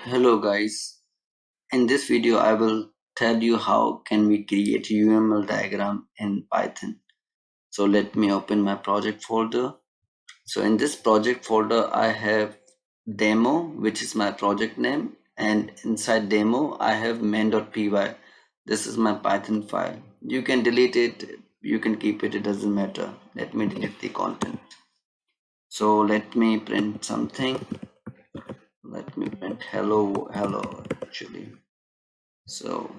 Hello guys, in this video I will tell you how can we create UML diagram in Python. So let me open my project folder. So in this project folder I have demo, which is my project name, and inside demo I have main.py. This is my Python file. You can delete it, you can keep it, it doesn't matter. Let me delete the content. So let me print something. Let me print hello actually. So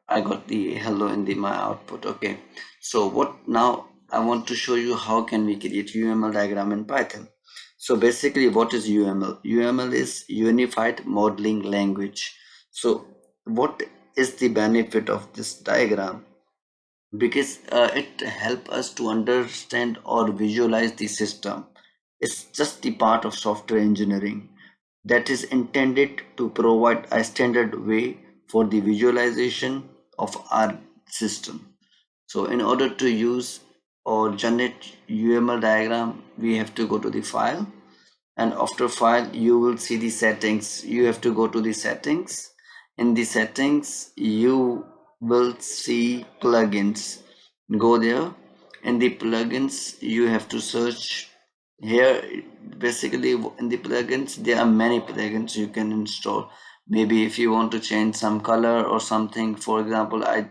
I got the hello in the my output. Okay, so what now I want to show you how can we create UML diagram in Python. So basically what is UML? UML is Unified Modeling Language. So what is the benefit of this diagram? Because it help us to understand or visualize the system. It's just the part of software engineering that is intended to provide a standard way for the visualization of our system. So in order to use or generate UML diagram, we have to go to the file, and after file you will see the settings. You have to go to the settings. In the settings you will see plugins. Go there. In the plugins you have to search here. Basically in the plugins there are many plugins you can install. Maybe if you want to change some color or something, for example I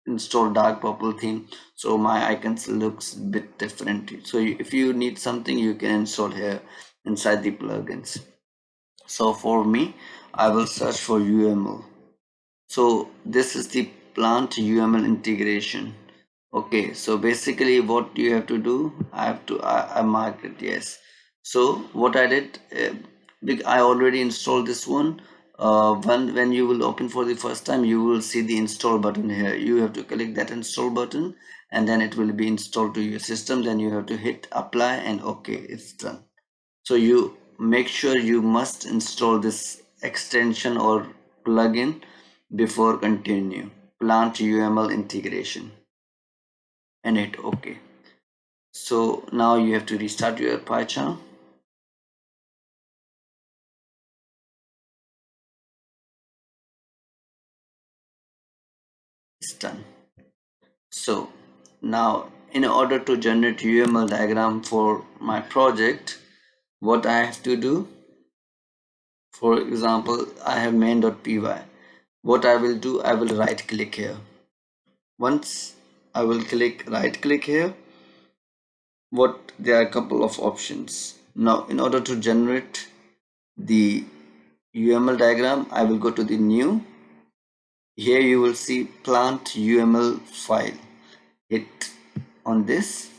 install dark purple theme, so my icons looks a bit different. So if you need something you can install here inside the plugins. So for me I will search for UML. So this is the plant UML integration. Okay, so basically what you have to do, I marked it yes. So what I did, I already installed this one. When you will open for the first time, you will see the install button here. You have to click that install button, and then it will be installed to your system. Then you have to hit apply, and okay, it's done. So you make sure you must install this extension or plugin before continue. Plant UML integration and hit OK. So now you have to restart your PyCharm. It's done. So now in order to generate UML diagram for my project, what I have to do, for example, I have main.py. What I will do, I will right click here. Once I will right click here, what there are a couple of options. Now in order to generate the UML diagram, I will go to the new. Here you will see plant UML file. Hit on this,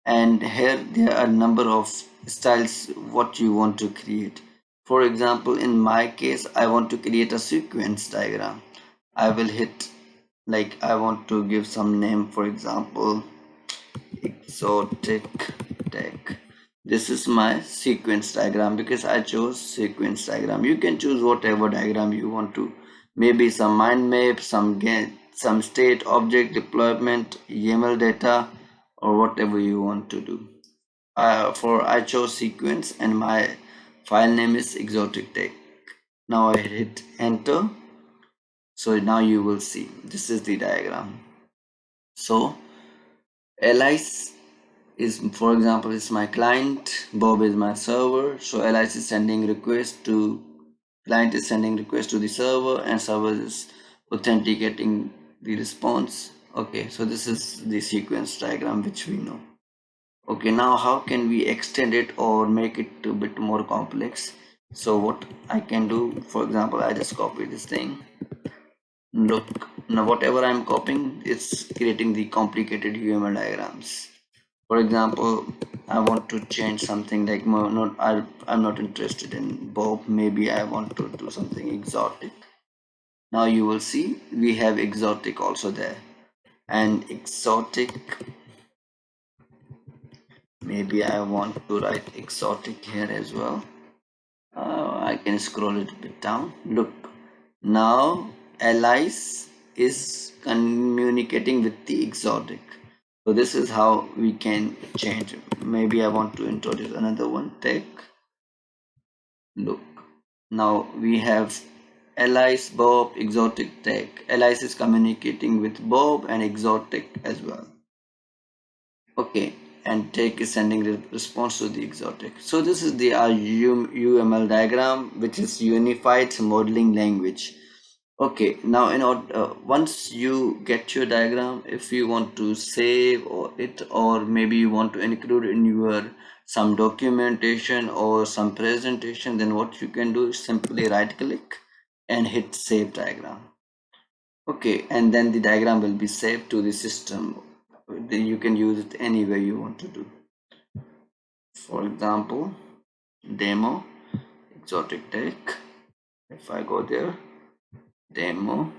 and here there are a number of styles what you want to create. For example, in my case I want to create a sequence diagram. I will hit, like, I want to give some name, for example exotic tech. This is my sequence diagram because I chose sequence diagram. You can choose whatever diagram you want to, maybe some mind map, some state object deployment, YAML data, or whatever you want to do. For I chose sequence and my file name is exotic tech. Now I hit enter. So now you will see this is the diagram. So Alice is, for example, is my client, Bob is my server. So Alice is sending request to client, is sending request to the server, and server is authenticating the response. Okay, so this is the sequence diagram which we know. Okay, now how can we extend it or make it a bit more complex? So what I can do, for example, I just copy this thing. Look, now whatever I'm copying, it's creating the complicated UML diagrams. For example, I want to change something like I'm not interested in Bob. Maybe I want to do something exotic. Now you will see we have exotic also there, and exotic. Maybe I want to write exotic here as well. I can scroll it a bit down. Look, now Alice is communicating with the exotic. So this is how we can change it. Maybe I want to introduce another one, tech. Look, now we have Alice, Bob, Exotic Tech. Alice is communicating with Bob and Exotic as well. Okay, and Tech is sending the response to the Exotic. So this is the UML diagram, which is Unified Modeling Language. Okay, now in order, once you get your diagram, if you want to save or maybe you want to include in your some documentation or some presentation, then what you can do is simply right click and hit save diagram. Okay, and then the diagram will be saved to the system. Then you can use it anywhere you want to do. For example, demo, exotic tech. If I go there, demo,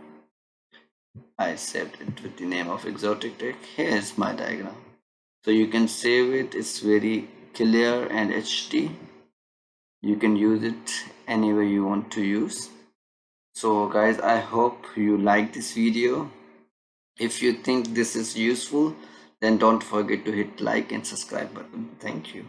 I saved it with the name of exotic tech. Here's my diagram. So you can save it. It's very clear and HD. You can use it anywhere you want to use. So guys, I hope you like this video. If you think this is useful, then don't forget to hit like and subscribe button. Thank you.